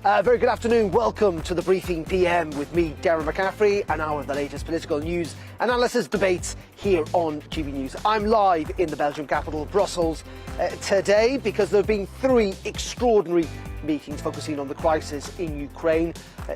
Very good afternoon. Welcome to the Briefing PM with me, Darren McCaffrey, an hour of the latest political news, analysis, debates here on GBNews. I'm live in the Belgian capital, Brussels, today because there have been three extraordinary meetings focusing on the crisis in Ukraine.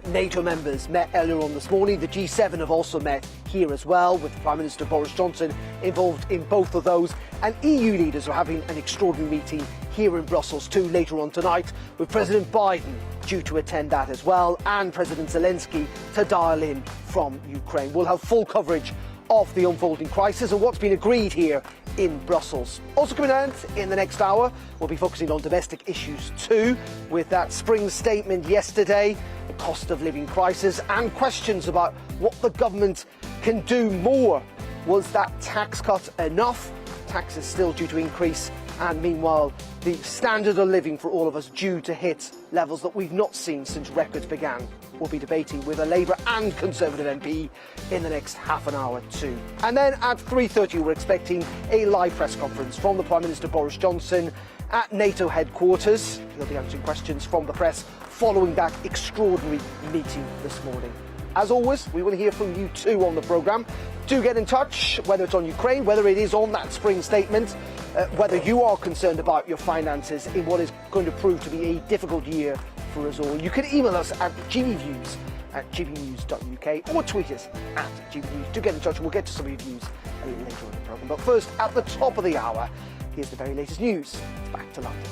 NATO members met earlier on this morning. The G7 have also met here as well, with Prime Minister Boris Johnson involved in both of those. And EU leaders are having an extraordinary meeting here in Brussels too later on tonight, with President Biden due to attend that as well, and President Zelensky to dial in from Ukraine. We'll have full coverage of the unfolding crisis and what's been agreed here in Brussels. Also coming out in the next hour, we'll be focusing on domestic issues too, with that spring statement yesterday, the cost of living crisis, and questions about what the government can do more. Was that tax cut enough? Tax is still due to increase, and meanwhile the standard of living for all of us due to hit levels that we've not seen since records began. We'll be debating with a Labour and Conservative MP in the next half an hour too. And then at 3:30 we're expecting a live press conference from the Prime Minister Boris Johnson at NATO headquarters. He'll be answering questions from the press following that extraordinary meeting this morning. As always, we will hear from you too on the programme. Do get in touch, whether it's on Ukraine, whether it is on that spring statement, whether you are concerned about your finances in what is going to prove to be a difficult year for us all. You can email us at gbnews@gbnews.uk or tweet us at gbnews. Do get in touch and we'll get to some of your views later on in the programme. But first, at the top of the hour, here's the very latest news. It's back to London.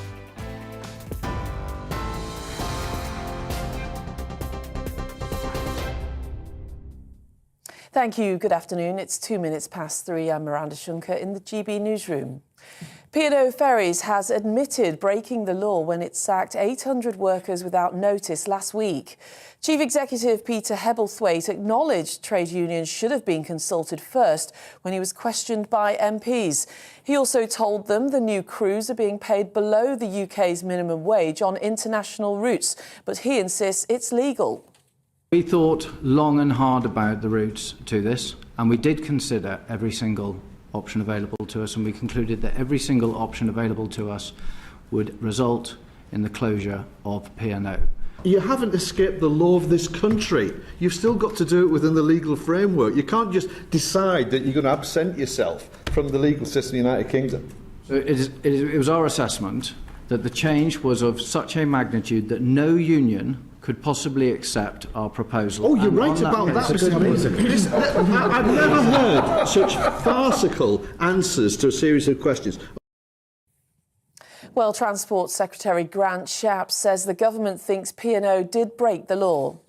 Thank you. Good afternoon. It's 2 minutes past 3. I'm Miranda Shunker in the GB newsroom. P&O Ferries has admitted breaking the law when it sacked 800 workers without notice last week. Chief Executive Peter Hebblethwaite acknowledged trade unions should have been consulted first when he was questioned by MPs. He also told them the new crews are being paid below the UK's minimum wage on international routes, but he insists it's legal. We thought long and hard about the routes to this, and we did consider every single option available to us, and we concluded that every single option available to us would result in the closure of P&O. You haven't escaped the law of this country. You've still got to do it within the legal framework. You can't just decide that you're going to absent yourself from the legal system of the United Kingdom. So it was our assessment that the change was of such a magnitude that no union could possibly accept our proposal. Oh, you're right about that, Mr. Hamilton. I've never heard such farcical answers to a series of questions. Well, Transport Secretary Grant Shapps says the government thinks P&O did break the law.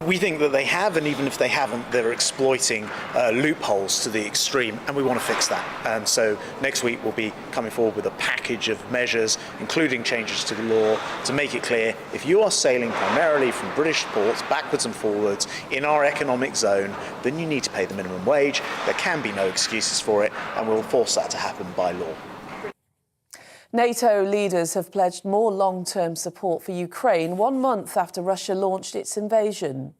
We think that they have, and even if they haven't, they're exploiting loopholes to the extreme, and we want to fix that. And so next week we'll be coming forward with a package of measures, including changes to the law, to make it clear if you are sailing primarily from British ports backwards and forwards in our economic zone, then you need to pay the minimum wage. There can be no excuses for it, and we'll force that to happen by law. NATO leaders have pledged more long-term support for Ukraine 1 month after Russia launched its invasion.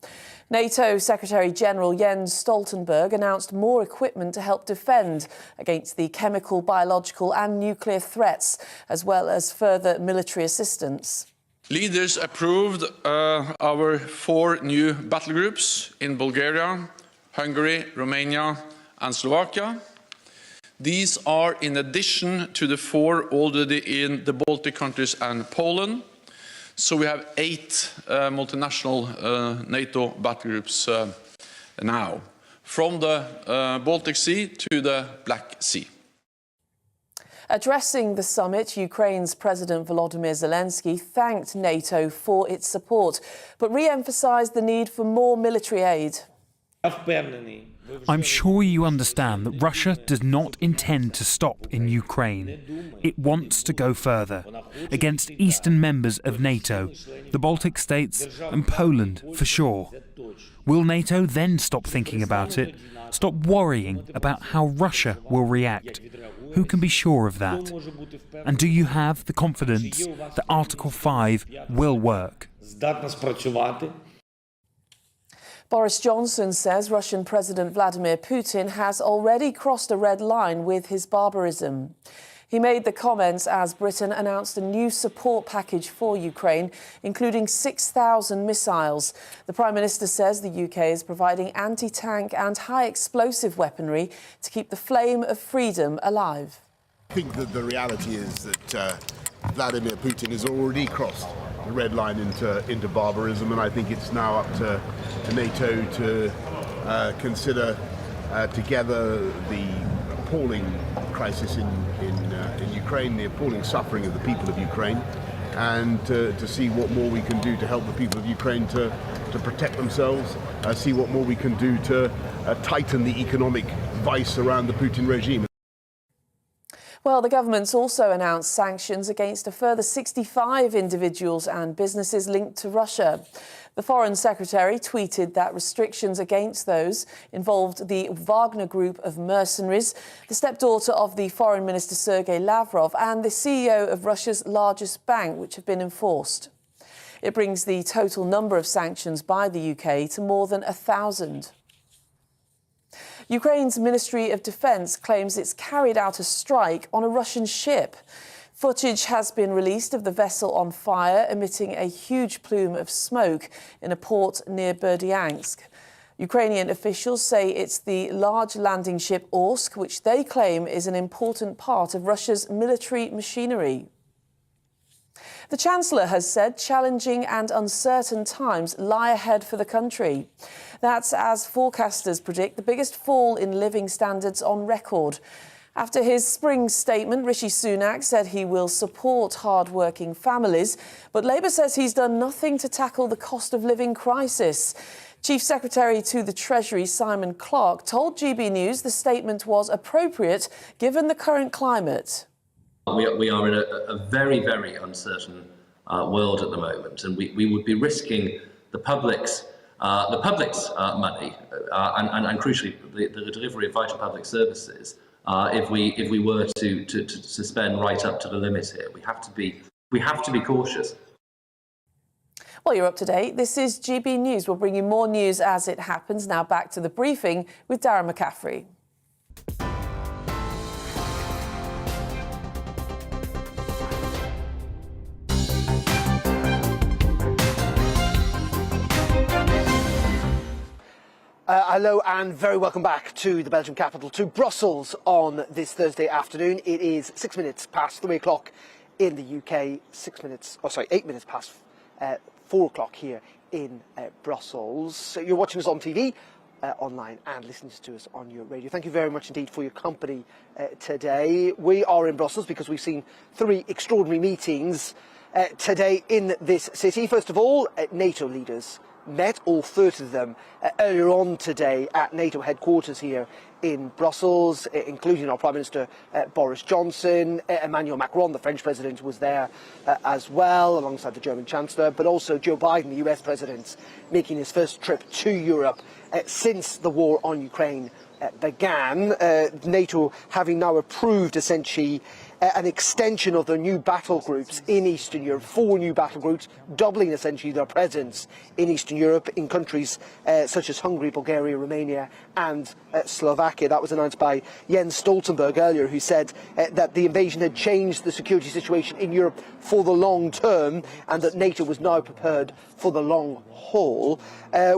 NATO Secretary General Jens Stoltenberg announced more equipment to help defend against the chemical, biological and nuclear threats, as well as further military assistance. Leaders approved our 4 new battle groups in Bulgaria, Hungary, Romania and Slovakia. These are in addition to the 4 already in the Baltic countries and Poland. So we have 8 multinational NATO battle groups now, from the Baltic Sea to the Black Sea. Addressing the summit, Ukraine's President Vladimir Zelensky thanked NATO for its support, but re-emphasised the need for more military aid. I'm sure you understand that Russia does not intend to stop in Ukraine. It wants to go further, against eastern members of NATO, the Baltic states and Poland for sure. Will NATO then stop thinking about it, stop worrying about how Russia will react? Who can be sure of that? And do you have the confidence that Article 5 will work? Boris Johnson says Russian President Vladimir Putin has already crossed a red line with his barbarism. He made the comments as Britain announced a new support package for Ukraine, including 6,000 missiles. The Prime Minister says the UK is providing anti-tank and high-explosive weaponry to keep the flame of freedom alive. I think that the reality is that Vladimir Putin has already crossed the red line into barbarism, and I think it's now up to NATO to consider together the appalling crisis in Ukraine, the appalling suffering of the people of Ukraine, and to see what more we can do to help the people of Ukraine to protect themselves, see what more we can do to tighten the economic vice around the Putin regime. Well, the government's also announced sanctions against a further 65 individuals and businesses linked to Russia. The Foreign Secretary tweeted that restrictions against those involved the Wagner Group of mercenaries, the stepdaughter of the Foreign Minister Sergei Lavrov, and the CEO of Russia's largest bank, which have been enforced. It brings the total number of sanctions by the UK to more than 1,000. Ukraine's Ministry of Defence claims it's carried out a strike on a Russian ship. Footage has been released of the vessel on fire, emitting a huge plume of smoke in a port near Berdyansk. Ukrainian officials say it's the large landing ship Orsk, which they claim is an important part of Russia's military machinery. The Chancellor has said challenging and uncertain times lie ahead for the country. That's as forecasters predict the biggest fall in living standards on record. After his spring statement, Rishi Sunak said he will support hard-working families, but Labour says he's done nothing to tackle the cost of living crisis. Chief Secretary to the Treasury, Simon Clarke, told GB News the statement was appropriate given the current climate. We are in a very, very uncertain world at the moment, and we would be risking the public's money and crucially the delivery of vital public services if we were to spend right up to the limit here. We have to be cautious. Well, you're up to date. This is GB News. We'll bring you more news as it happens. Now back to the briefing with Darren McCaffrey. Hello and very welcome back to the Belgian capital, to Brussels on this Thursday afternoon. It is 6 minutes past 3 o'clock in the UK, 8 minutes past 4 o'clock here in Brussels. So you're watching us on TV, online and listening to us on your radio. Thank you very much indeed for your company today. We are in Brussels because we've seen 3 extraordinary meetings today in this city. First of all, NATO leaders met, all 30 of them, earlier on today at NATO headquarters here in Brussels, including our Prime Minister Boris Johnson. Emmanuel Macron, the French President, was there as well, alongside the German Chancellor, but also Joe Biden, the US President, making his first trip to Europe since the war on Ukraine began. NATO having now approved, essentially, an extension of the new battle groups in Eastern Europe, 4 new battle groups, doubling essentially their presence in Eastern Europe in countries such as Hungary, Bulgaria, Romania and Slovakia. That was announced by Jens Stoltenberg earlier, who said that the invasion had changed the security situation in Europe for the long term and that NATO was now prepared for the long haul.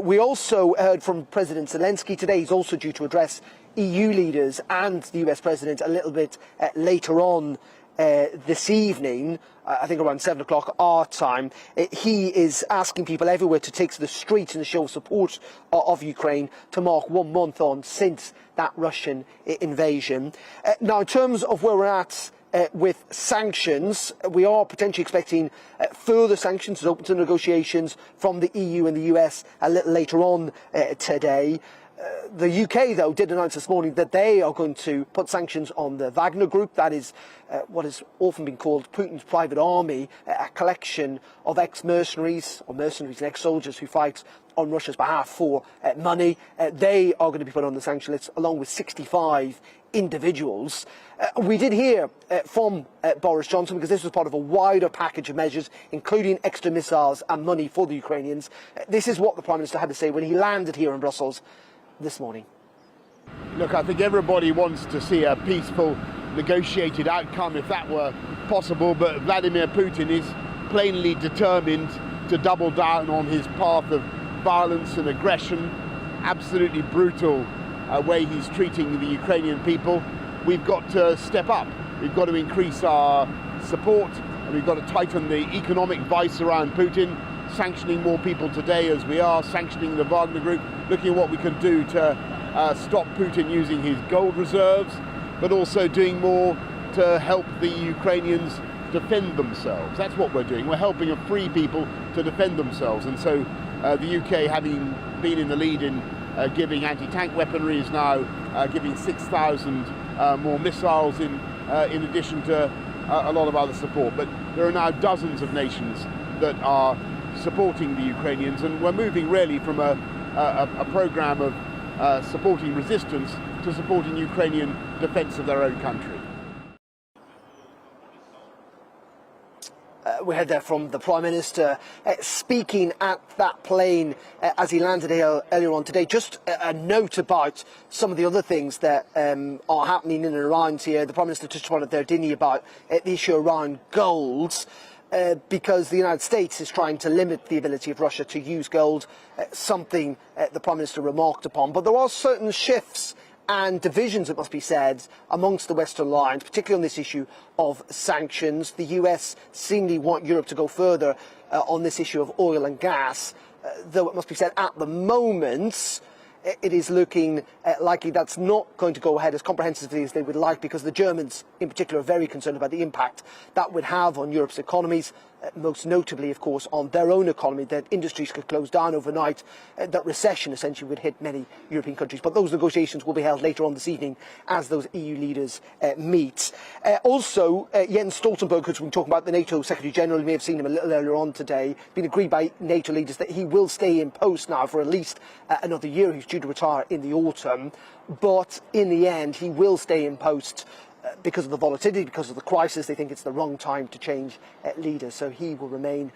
We also heard from President Zelensky today. He's also due to address EU leaders and the US President a little bit later on this evening, I think around 7 o'clock our time. He is asking people everywhere to take to the streets and show support of Ukraine to mark 1 month on since that Russian invasion. Now, in terms of where we're at with sanctions, we are potentially expecting further sanctions open to negotiations from the EU and the US a little later on today. The UK, though, did announce this morning that they are going to put sanctions on the Wagner Group. That is what has often been called Putin's private army, a collection of ex-mercenaries or mercenaries and ex-soldiers who fight on Russia's behalf for money. They are going to be put on the sanction list, along with 65 individuals. We did hear from Boris Johnson, because this was part of a wider package of measures, including extra missiles and money for the Ukrainians. This is what the Prime Minister had to say when he landed here in Brussels this morning. Look, I think everybody wants to see a peaceful negotiated outcome if that were possible, but Vladimir Putin is plainly determined to double down on his path of violence and aggression, absolutely brutal way he's treating the Ukrainian people. We've got to step up. We've got to increase our support, and we've got to tighten the economic vice around Putin, sanctioning more people today as we are, sanctioning the Wagner Group, looking at what we can do to stop Putin using his gold reserves, but also doing more to help the Ukrainians defend themselves. That's what we're doing. We're helping free people to defend themselves. And so the UK, having been in the lead in giving anti-tank weaponry, is now giving 6,000 more missiles in addition to a lot of other support. But there are now dozens of nations that are supporting the Ukrainians, and we're moving really from a program of supporting resistance to supporting Ukrainian defense of their own country. We heard there from the Prime Minister speaking at that plane as he landed here earlier on today. Just a note about some of the other things that are happening in and around here. The Prime Minister touched upon it there, didn't he, about the issue around gold, because the United States is trying to limit the ability of Russia to use gold, something the Prime Minister remarked upon. But there are certain shifts and divisions, it must be said, amongst the Western alliance, particularly on this issue of sanctions. The US seemingly want Europe to go further on this issue of oil and gas, though it must be said at the moment it is looking likely that's not going to go ahead as comprehensively as they would like, because the Germans in particular are very concerned about the impact that would have on Europe's economies, most notably, of course, on their own economy, that industries could close down overnight, that recession essentially would hit many European countries. But those negotiations will be held later on this evening as those EU leaders meet. Also, Jens Stoltenberg, who's been talking about, the Nato Secretary General, you may have seen him a little earlier on today, been agreed by NATO leaders that he will stay in post now for at least another year. He's due to retire in the autumn, but in the end he will stay in post because of the volatility, because of the crisis. They think it's the wrong time to change leaders, so he will remain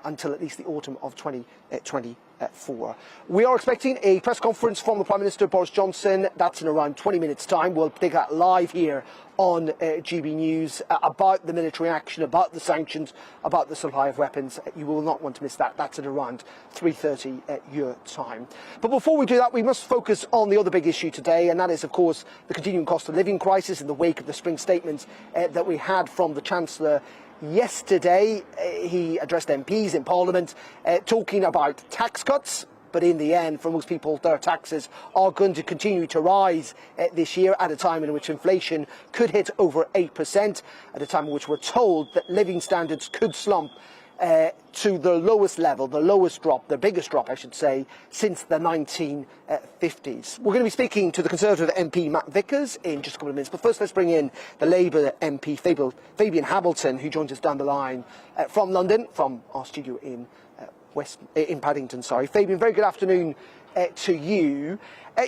until at least the autumn of 2024. We are expecting a press conference from the Prime Minister, Boris Johnson. That's in around 20 minutes' time. We'll take that live here on GB News about the military action, about the sanctions, about the supply of weapons. You will not want to miss that. That's at around 3:30 your time. But before we do that, we must focus on the other big issue today, and that is, of course, the continuing cost of living crisis in the wake of the spring statements that we had from the Chancellor yesterday. He addressed MPs in Parliament talking about tax cuts, but in the end, for most people, their taxes are going to continue to rise this year, at a time in which inflation could hit over 8%, at a time in which we're told that living standards could slump to the lowest level, the lowest drop, the biggest drop, I should say, since the 1950s. We're going to be speaking to the Conservative MP Matt Vickers in just a couple of minutes, but first let's bring in the Labour MP Fabian Hamilton, who joins us down the line from London, from our studio in Paddington. Fabian, very good afternoon to you.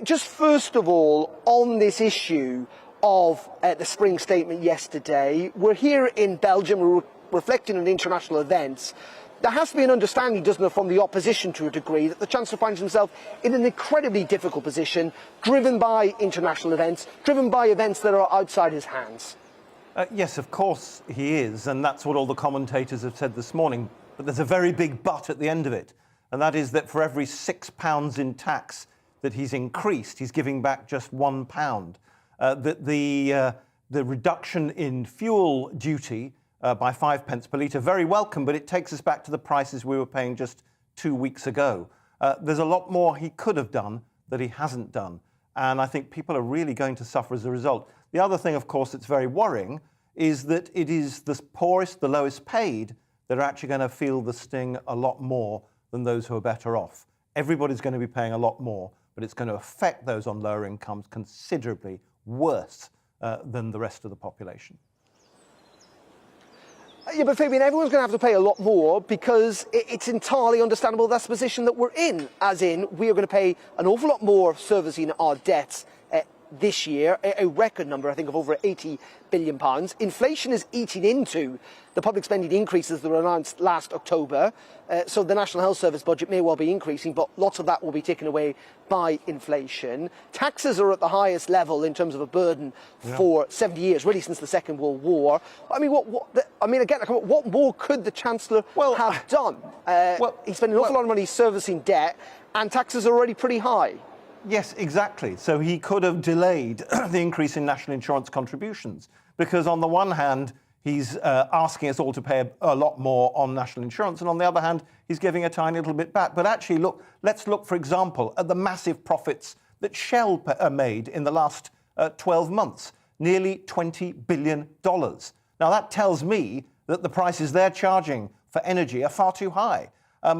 Just first of all, on this issue of the spring statement yesterday, we're here in Belgium, we're reflecting on international events. There has to be an understanding, doesn't there, from the opposition to a degree, that the Chancellor finds himself in an incredibly difficult position, driven by international events, driven by events that are outside his hands. Yes, of course he is, and that's what all the commentators have said this morning. But there's a very big but at the end of it, and that is that for every £6 in tax that he's increased, he's giving back just £1. The reduction in fuel duty by 5 pence per litre, very welcome, but it takes us back to the prices we were paying just 2 weeks ago. There's a lot more he could have done that he hasn't done, and I think people are really going to suffer as a result. The other thing, of course, that's very worrying is that it is the poorest, the lowest paid, that are actually going to feel the sting a lot more than those who are better off. Everybody's going to be paying a lot more, but it's going to affect those on lower incomes considerably worse than the rest of the population. Yeah, but Fabian, everyone's going to have to pay a lot more, because it's entirely understandable that's the position that we're in, as in we are going to pay an awful lot more servicing our debts this year, a record number, I think, of over £80 billion. Inflation is eating into the public spending increases that were announced last October. So the National Health Service budget may well be increasing, but lots of that will be taken away by inflation. Taxes are at the highest level in terms of a burden for 70 years, really since the Second World War. I mean, what more could the Chancellor have done? He spent an awful lot of money servicing debt, and taxes are already pretty high. Yes, exactly. So he could have delayed the increase in national insurance contributions, because on the one hand, he's asking us all to pay a lot more on national insurance, and on the other hand, he's giving a tiny little bit back. But actually, let's look, for example, at the massive profits that Shell made in the last 12 months, nearly $20 billion. Now, that tells me that the prices they're charging for energy are far too high.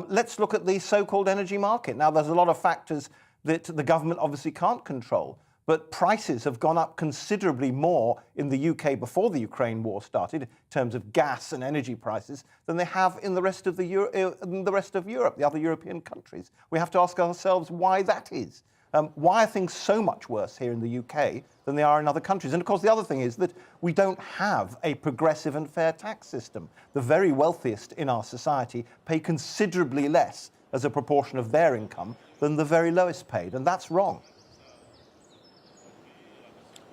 Let's look at the so-called energy market. Now, there's a lot of factors that the government obviously can't control, but prices have gone up considerably more in the UK before the Ukraine war started in terms of gas and energy prices than they have in the rest of Europe, the other European countries. We have to ask ourselves why that is. Why are things so much worse here in the UK than they are in other countries? And of course, the other thing is that we don't have a progressive and fair tax system. The very wealthiest in our society pay considerably less as a proportion of their income than the very lowest paid, and that's wrong.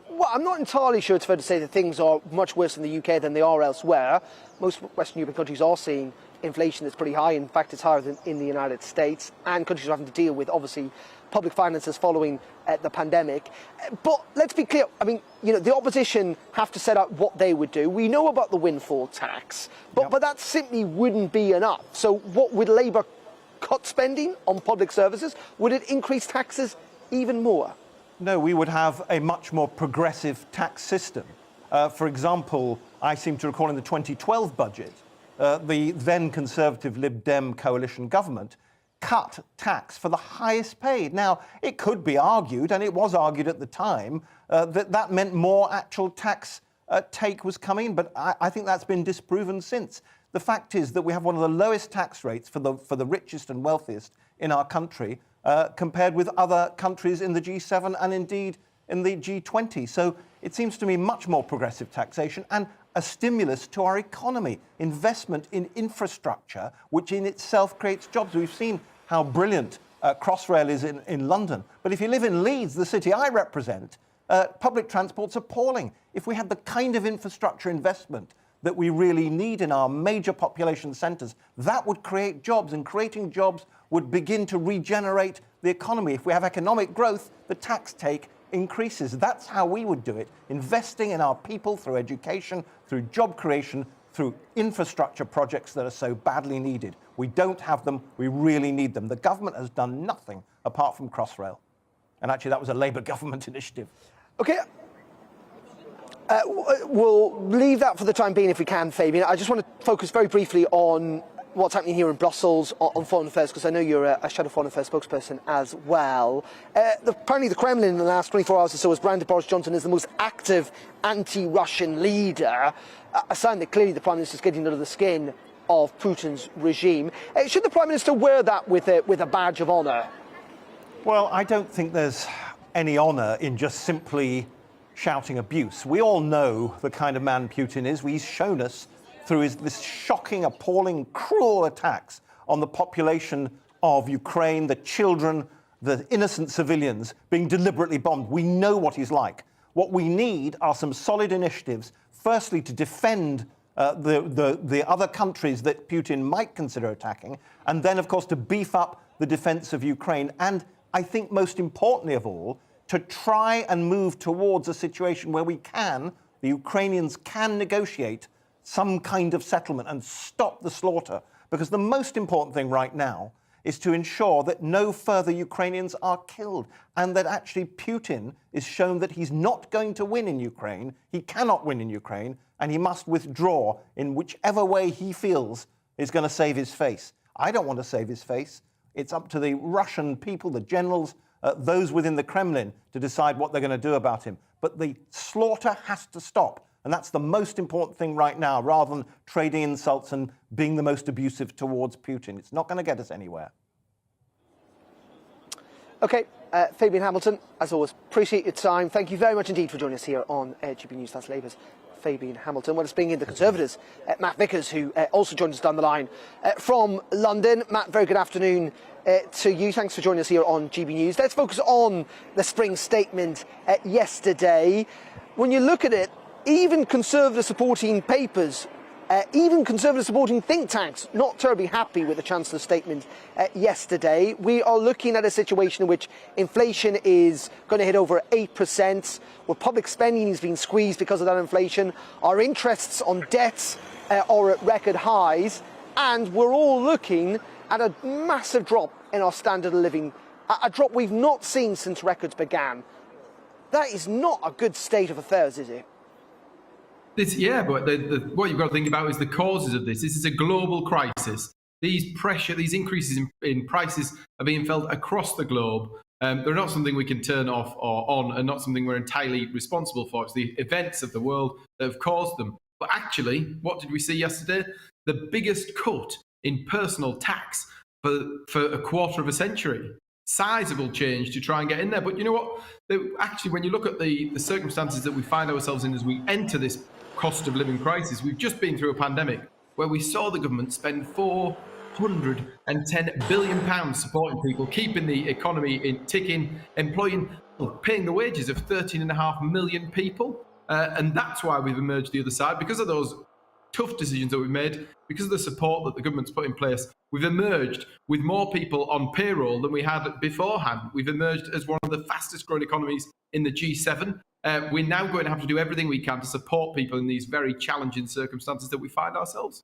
Well, I'm not entirely sure it's fair to say that things are much worse in the UK than they are elsewhere. Most Western European countries are seeing inflation that's pretty high. In fact, it's higher than in the United States, and countries are having to deal with, obviously, public finances following the pandemic. But let's be clear, I mean, the opposition have to set out what they would do. We know about the windfall tax, but that simply wouldn't be enough. So what would Labour cut spending on public services? Would it increase taxes even more? No, we would have a much more progressive tax system. For example, I seem to recall in the 2012 budget, the then Conservative Lib Dem coalition government cut tax for the highest paid. Now, it could be argued, and it was argued at the time, that meant more actual tax take was coming, but I think that's been disproven since. The fact is that we have one of the lowest tax rates for the richest and wealthiest in our country, compared with other countries in the G7 and indeed in the G20. So it seems to me much more progressive taxation and a stimulus to our economy, investment in infrastructure, which in itself creates jobs. We've seen how brilliant Crossrail is in London. But if you live in Leeds, the city I represent, public transport's appalling. If we had the kind of infrastructure investment that we really need in our major population centres, that would create jobs, and creating jobs would begin to regenerate the economy. If we have economic growth, the tax take increases. That's how we would do it, investing in our people through education, through job creation, through infrastructure projects that are so badly needed. We don't have them, we really need them. The government has done nothing apart from Crossrail. And actually that was a Labour government initiative. OK. We'll leave that for the time being if we can, Fabian. I just want to focus very briefly on what's happening here in Brussels on foreign affairs, because I know you're a shadow foreign affairs spokesperson as well. Apparently the Kremlin in the last 24 hours or so has branded Boris Johnson as the most active anti-Russian leader, a sign that clearly the Prime Minister is getting under the skin of Putin's regime. Should the Prime Minister wear that with a badge of honour? Well, I don't think there's any honour in just simply shouting abuse. We all know the kind of man Putin is. He's shown us through this shocking, appalling, cruel attacks on the population of Ukraine, the children, the innocent civilians being deliberately bombed. We know what he's like. What we need are some solid initiatives, firstly to defend the other countries that Putin might consider attacking, and then, of course, to beef up the defense of Ukraine. And I think most importantly of all, to try and move towards a situation where the Ukrainians can negotiate some kind of settlement and stop the slaughter. Because the most important thing right now is to ensure that no further Ukrainians are killed, and that actually Putin is shown that he's not going to win in Ukraine, he cannot win in Ukraine, and he must withdraw in whichever way he feels is going to save his face. I don't want to save his face. It's up to the Russian people, the generals, those within the Kremlin to decide what they're going to do about him. But the slaughter has to stop. And that's the most important thing right now, rather than trading insults and being the most abusive towards Putin. It's not going to get us anywhere. OK, Fabian Hamilton, as always, appreciate your time. Thank you very much indeed for joining us here on GB News. That's Labour's Fabian Hamilton. Well, let's bring in the Conservatives, Matt Vickers, who also joins us down the line from London. Matt, very good afternoon to you. Thanks for joining us here on GB News. Let's focus on the spring statement yesterday. When you look at it, even Conservative supporting papers, even Conservative supporting think tanks, not terribly happy with the Chancellor's statement yesterday. We are looking at a situation in which inflation is going to hit over 8%, where public spending is being squeezed because of that inflation. Our interests on debts are at record highs, and we're all looking at a massive drop in our standard of living, a drop we've not seen since records began. That is not a good state of affairs, is it? Yeah, but what you've got to think about is the causes of this. This is a global crisis. These increases in prices are being felt across the globe. They're not something we can turn off or on, and not something we're entirely responsible for. It's the events of the world that have caused them. But actually, what did we see yesterday? The biggest cut in personal tax for a quarter of a century. Sizable change to try and get in there. But you know what? Actually, when you look at the circumstances that we find ourselves in as we enter this cost of living crisis, we've just been through a pandemic where we saw the government spend £410 billion supporting people, keeping the economy ticking, employing, paying the wages of 13.5 million people. And that's why we've emerged the other side, because of those tough decisions that we've made, because of the support that the government's put in place. We've emerged with more people on payroll than we had beforehand. We've emerged as one of the fastest growing economies in the G7. We're now going to have to do everything we can to support people in these very challenging circumstances that we find ourselves.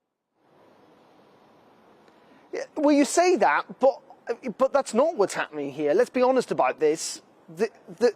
Yeah, well, you say that, but that's not what's happening here. Let's be honest about this.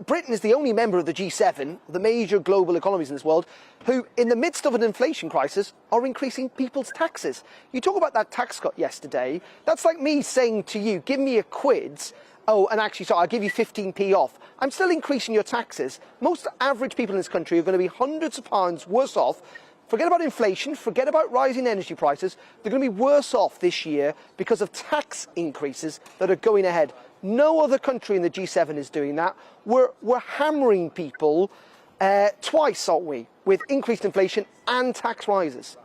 Britain is the only member of the G7, the major global economies in this world, who, in the midst of an inflation crisis, are increasing people's taxes. You talk about that tax cut yesterday. That's like me saying to you, give me a quids. Oh, and actually, sorry, I'll give you 15p off. I'm still increasing your taxes. Most average people in this country are going to be hundreds of pounds worse off. Forget about inflation, forget about rising energy prices. They're going to be worse off this year because of tax increases that are going ahead. No other country in the G7 is doing that. We're hammering people twice, aren't we, with increased inflation and tax rises.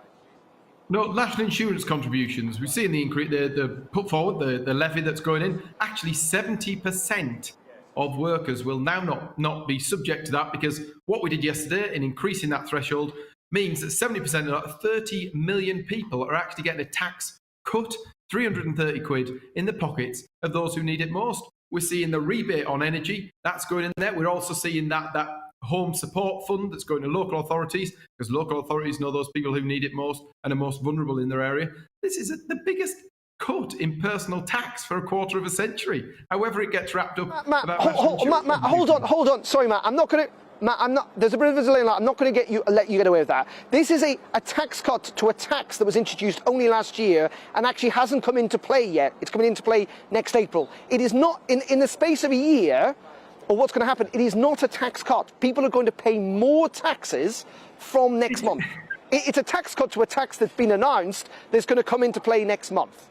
No, national insurance contributions. We've seen the increase, the put forward, the levy that's going in. Actually, 70% of workers will now not be subject to that, because what we did yesterday in increasing that threshold means that 70% of 30 million people are actually getting a tax cut, 330 quid in the pockets of those who need it most. We're seeing the rebate on energy, that's going in there. We're also seeing that home support fund that's going to local authorities, because local authorities know those people who need it most and are most vulnerable in their area. This is the biggest cut in personal tax for a quarter of a century. However it gets wrapped up. Matt, hold on. Sorry, Matt, I'm not going to... Matt, there's a bit of a delay. I'm not going to let you get away with that. This is a tax cut to a tax that was introduced only last year and actually hasn't come into play yet. It's coming into play next April. It is not, in the space of a year, or what's going to happen, it is not a tax cut. People are going to pay more taxes from next month. It's a tax cut to a tax that's been announced that's going to come into play next month.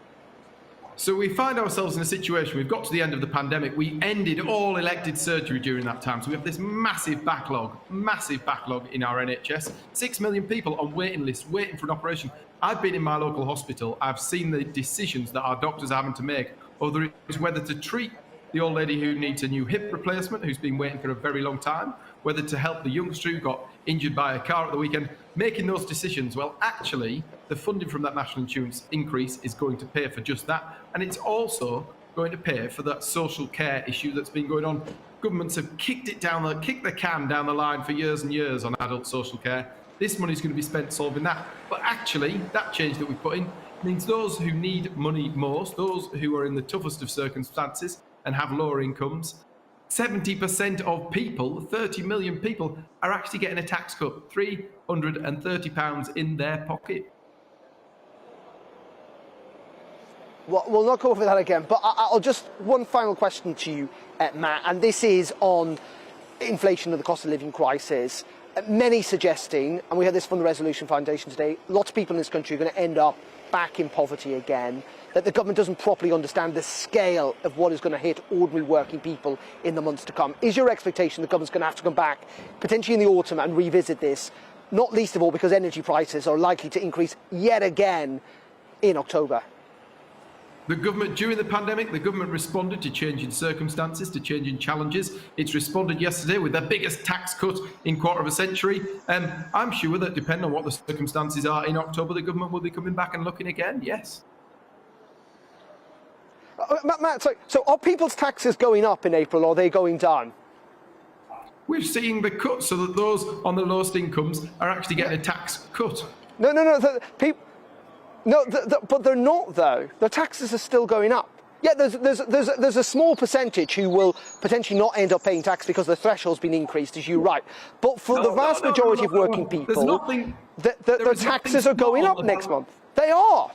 So we find ourselves in a situation, we've got to the end of the pandemic, we ended all elected surgery during that time. So we have this massive backlog in our NHS. 6 million people on waiting lists, waiting for an operation. I've been in my local hospital, I've seen the decisions that our doctors are having to make, whether to treat the old lady who needs a new hip replacement, who's been waiting for a very long time, whether to help the youngster who got injured by a car at the weekend. Making those decisions, well, actually, the funding from that national insurance increase is going to pay for just that. And it's also going to pay for that social care issue that's been going on. Governments have kicked the can down the line for years and years on adult social care. This money is going to be spent solving that. But actually, that change that we put in means those who need money most, those who are in the toughest of circumstances and have lower incomes, 70% of people, 30 million people, are actually getting a tax cut, £330 in their pocket. Well, we'll not go over that again, but I'll just, one final question to you, Matt, and this is on inflation and the cost of living crisis. Many suggesting, and we heard this from the Resolution Foundation today, lots of people in this country are going to end up back in poverty again, that the government doesn't properly understand the scale of what is going to hit ordinary working people in the months to come. Is your expectation the government's going to have to come back potentially in the autumn and revisit this, not least of all because energy prices are likely to increase yet again in October? The government, during the pandemic, the government responded to changing circumstances, to changing challenges. It's responded yesterday with their biggest tax cut in quarter of a century. I'm sure that depending on what the circumstances are in October, the government will be coming back and looking again, yes. Matt, so are people's taxes going up in April or are they going down? We're seeing the cut so that those on the lowest incomes are actually getting a tax cut. No, but they're not, though. Their taxes are still going up. Yeah, there's a small percentage who will potentially not end up paying tax because the threshold's been increased, as you're right. But for the vast majority of working people, their taxes are going up next month. They are.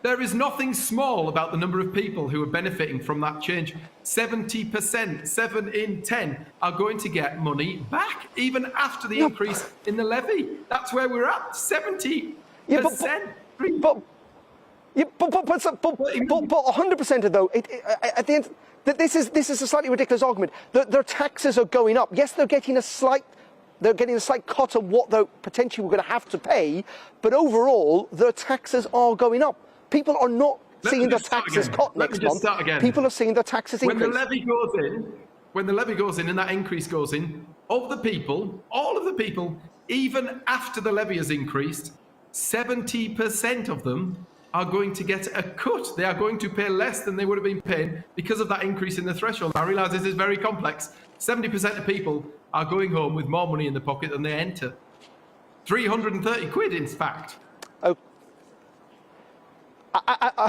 There is nothing small about the number of people who are benefiting from that change. 70%, 7 in 10, are going to get money back, even after the increase in the levy. That's where we're at, 70%. Yeah, but 100% of though, at the end, this is a slightly ridiculous argument. Their taxes are going up. Yes, they're getting a slight cut of what they potentially were going to have to pay, but overall, their taxes are going up. People are not seeing their taxes cut next month. People are seeing their taxes increase. When the levy goes in and that increase goes in, of the people, all of the people, even after the levy has increased, 70% of them are going to get a cut. They are going to pay less than they would have been paying because of that increase in the threshold. I realise this is very complex. 70% of people are going home with more money in the pocket than they enter. 330 quid, in fact.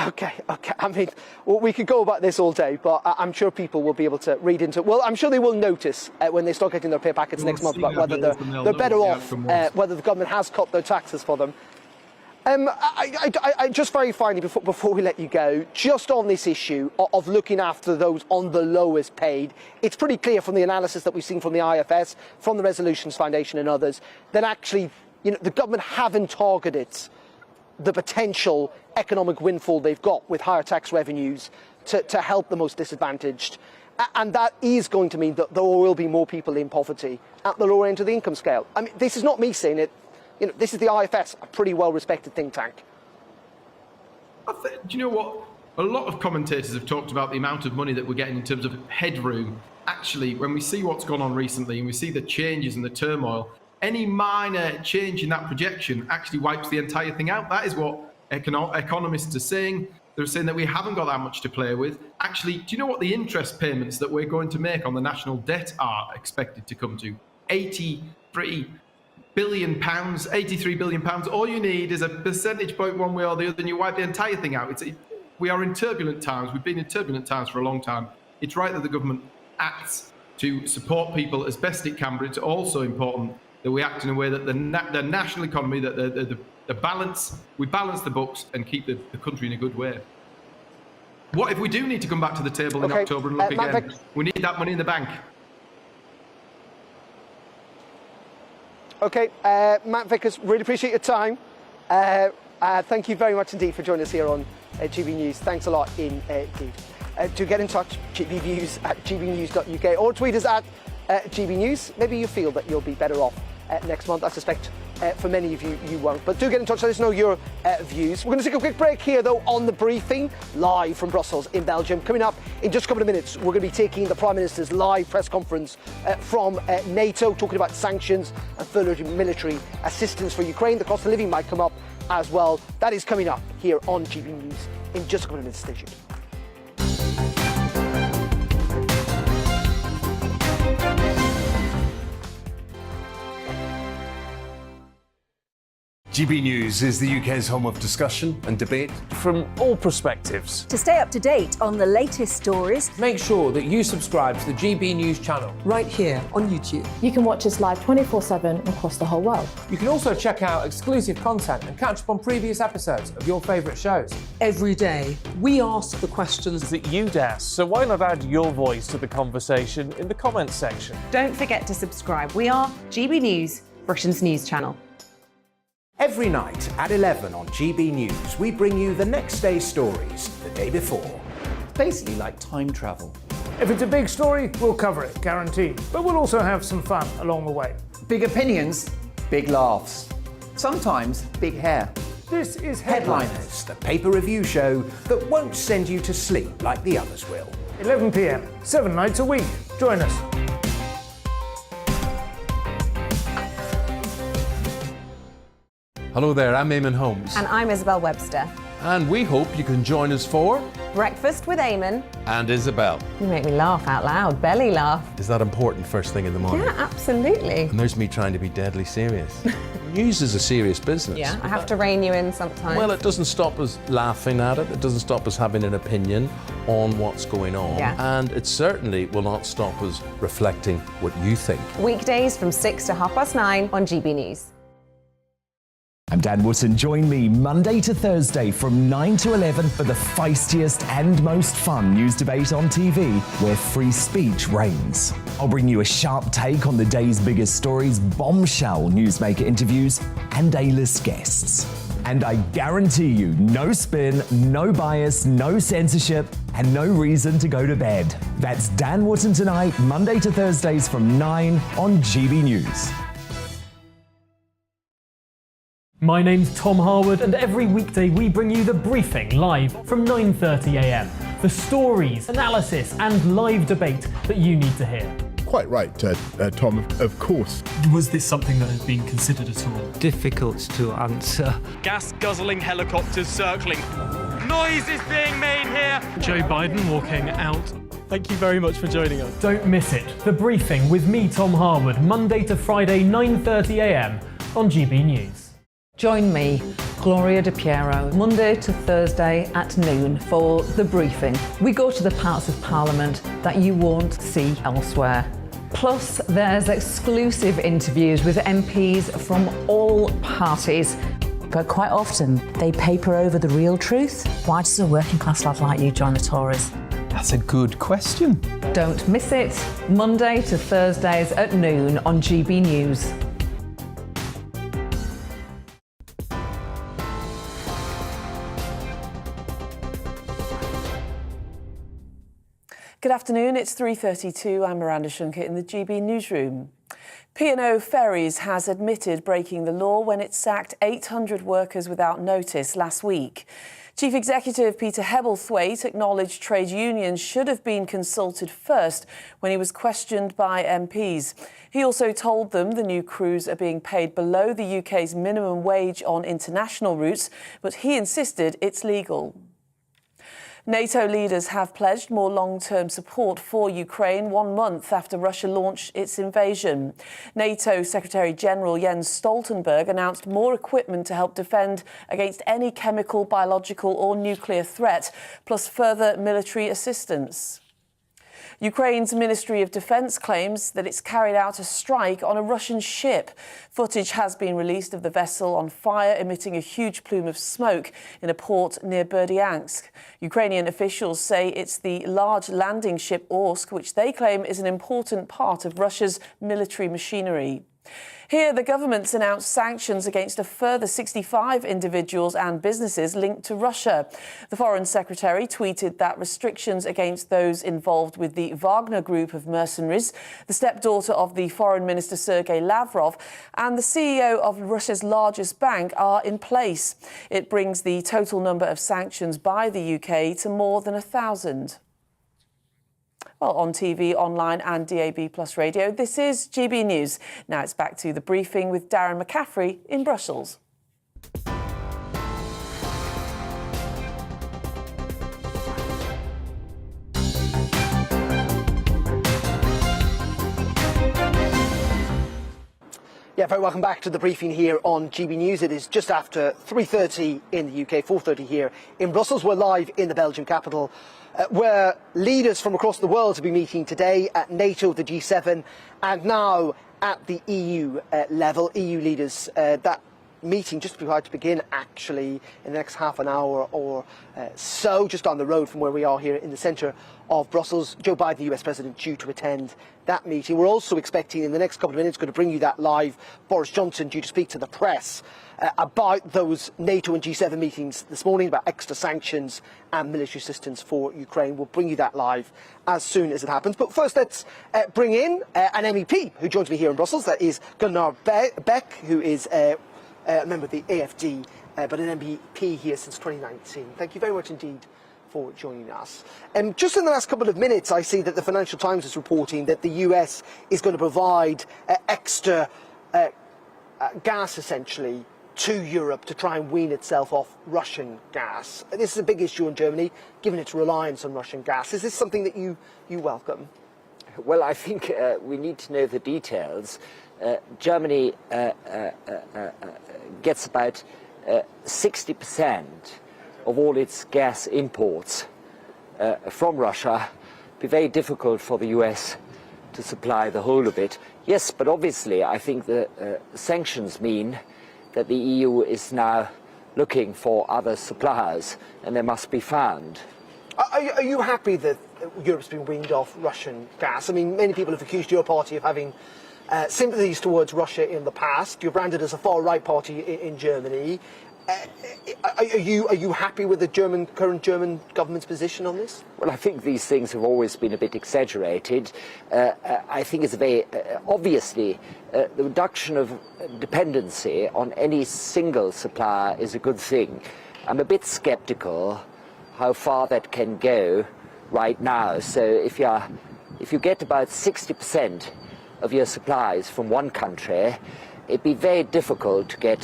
Okay. I mean, we could go about this all day, but I'm sure people will be able to read into it. Well, I'm sure they will notice when they start getting their pay packets next month about whether they're better off, whether the government has cut their taxes for them. I just very finally, before we let you go, just on this issue of looking after those on the lowest paid, it's pretty clear from the analysis that we've seen from the IFS, from the Resolutions Foundation and others, that actually, the government haven't targeted the potential economic windfall they've got with higher tax revenues to help the most disadvantaged. And that is going to mean that there will be more people in poverty at the lower end of the income scale. I mean, this is not me saying it. This is the IFS, a pretty well-respected think tank. Do you know what? A lot of commentators have talked about the amount of money that we're getting in terms of headroom. Actually, when we see what's gone on recently and we see the changes and the turmoil, any minor change in that projection actually wipes the entire thing out. That is what economists are saying. They're saying that we haven't got that much to play with. Actually, do you know what the interest payments that we're going to make on the national debt are expected to come to? £83 billion. All you need is a percentage point one way or the other, and you wipe the entire thing out. We are in turbulent times. We've been in turbulent times for a long time. It's right that the government acts to support people as best it can, but it's also important that we act in a way that the national economy, that we balance the books and keep the country in a good way. What if we do need to come back to the table in October and look again? We need that money in the bank. Okay, Matt Vickers, really appreciate your time. Thank you very much indeed for joining us here on GB News. Thanks a lot indeed. Do get in touch, gbnews@gbnews.uk, or tweet us at GB News. Maybe you feel that you'll be better off next month. I suspect for many of you, you won't. But do get in touch, let us know your views. We're going to take a quick break here, though, on The Briefing, live from Brussels in Belgium. Coming up in just a couple of minutes, we're going to be taking the Prime Minister's live press conference from NATO, talking about sanctions and further military assistance for Ukraine. The cost of living might come up as well. That is coming up here on GB News in just a couple of minutes. Stay tuned. GB News is the UK's home of discussion and debate from all perspectives. To stay up to date on the latest stories, make sure that you subscribe to the GB News channel right here on YouTube. You can watch us live 24/7 across the whole world. You can also check out exclusive content and catch up on previous episodes of your favourite shows. Every day, we ask the questions that you'd ask, so why not add your voice to the conversation in the comments section? Don't forget to subscribe. We are GB News, Britain's news channel. Every night at 11 on GB News, we bring you the next day's stories the day before. Basically like time travel. If it's a big story, we'll cover it, guaranteed. But we'll also have some fun along the way. Big opinions, big laughs. Sometimes big hair. This is Headliners, the paper review show that won't send you to sleep like the others will. 11 p.m, 7 nights a week. Join us. Hello there, I'm Eamon Holmes. And I'm Isabel Webster. And we hope you can join us for Breakfast with Eamon and Isabel. You make me laugh out loud, belly laugh. Is that important first thing in the morning? Yeah, absolutely. And there's me trying to be deadly serious. News is a serious business. Yeah, I have to rein you in sometimes. Well, it doesn't stop us laughing at it. It doesn't stop us having an opinion on what's going on. Yeah. And it certainly will not stop us reflecting what you think. Weekdays from 6 to 9:30 on GB News. I'm Dan Wootton. Join me Monday to Thursday from 9 to 11 for the feistiest and most fun news debate on TV, where free speech reigns. I'll bring you a sharp take on the day's biggest stories, bombshell newsmaker interviews, and A-list guests. And I guarantee you, no spin, no bias, no censorship, and no reason to go to bed. That's Dan Wootton Tonight, Monday to Thursdays from 9 on GB News. My name's Tom Harwood, and every weekday we bring you The Briefing live from 9:30 a.m. The stories, analysis, and live debate that you need to hear. Quite right, Tom, of course. Was this something that had been considered at all? Difficult to answer. Gas-guzzling helicopters circling. Noise is being made here. Joe Biden walking out. Thank you very much for joining us. Don't miss it. The Briefing with me, Tom Harwood, Monday to Friday, 9:30 a.m. on GB News. Join me, Gloria De Piero, Monday to Thursday at noon for The Briefing. We go to the parts of Parliament that you won't see elsewhere. Plus, there's exclusive interviews with MPs from all parties. But quite often, they paper over the real truth. Why does a working class lad like you join the Tories? That's a good question. Don't miss it, Monday to Thursdays at noon on GB News. Good afternoon, it's 3:32. I'm Miranda Shunker in the GB newsroom. P&O Ferries has admitted breaking the law when it sacked 800 workers without notice last week. Chief Executive Peter Hebblethwaite acknowledged trade unions should have been consulted first when he was questioned by MPs. He also told them the new crews are being paid below the UK's minimum wage on international routes, but he insisted it's legal. NATO leaders have pledged more long-term support for Ukraine 1 month after Russia launched its invasion. NATO Secretary General Jens Stoltenberg announced more equipment to help defend against any chemical, biological or nuclear threat, plus further military assistance. Ukraine's Ministry of Defence claims that it's carried out a strike on a Russian ship. Footage has been released of the vessel on fire, emitting a huge plume of smoke in a port near Berdyansk. Ukrainian officials say it's the large landing ship Orsk, which they claim is an important part of Russia's military machinery. Here, the government's announced sanctions against a further 65 individuals and businesses linked to Russia. The Foreign Secretary tweeted that restrictions against those involved with the Wagner group of mercenaries, the stepdaughter of the Foreign Minister Sergei Lavrov, and the CEO of Russia's largest bank are in place. It brings the total number of sanctions by the UK to more than 1,000. Well, on TV, online and DAB Plus radio, this is GB News. Now it's back to The Briefing with Darren McCaffrey in Brussels. Yeah, very welcome back to The Briefing here on GB News. It is just after 3:30 in the UK, 4:30 here in Brussels. We're live in the Belgian capital, where leaders from across the world will be meeting today at NATO, the G7, and now at the EU level. EU leaders that meeting just about to begin, actually, in the next half an hour or so, just on the road from where we are here in the centre of Brussels. Joe Biden, the US President, due to attend that meeting. We're also expecting in the next couple of minutes, going to bring you that live, Boris Johnson due to speak to the press about those NATO and G7 meetings this morning, about extra sanctions and military assistance for Ukraine. We'll bring you that live as soon as it happens. But first, let's bring in an MEP who joins me here in Brussels. That is Gunnar Beck, who is a member of the AFD, but an MEP here since 2019. Thank you very much indeed for joining us. Just in the last couple of minutes, I see that the Financial Times is reporting that the US is going to provide extra gas, essentially, to Europe to try and wean itself off Russian gas. This is a big issue in Germany, given its reliance on Russian gas. Is this something that you welcome? Well, I think we need to know the details. Germany gets about 60% of all its gas imports from Russia. It'd be very difficult for the US to supply the whole of it. Yes, but obviously I think the sanctions mean that the EU is now looking for other suppliers, and they must be found. Are you happy that Europe's been weaned off Russian gas? I mean, many people have accused your party of having sympathies towards Russia in the past. You're branded as a far-right party in Germany. Are you happy with the current German government's position on this? Well, I think these things have always been a bit exaggerated. I think it's very obviously the reduction of dependency on any single supplier is a good thing. I'm a bit sceptical how far that can go right now. So if you get about 60% of your supplies from one country, it'd be very difficult to get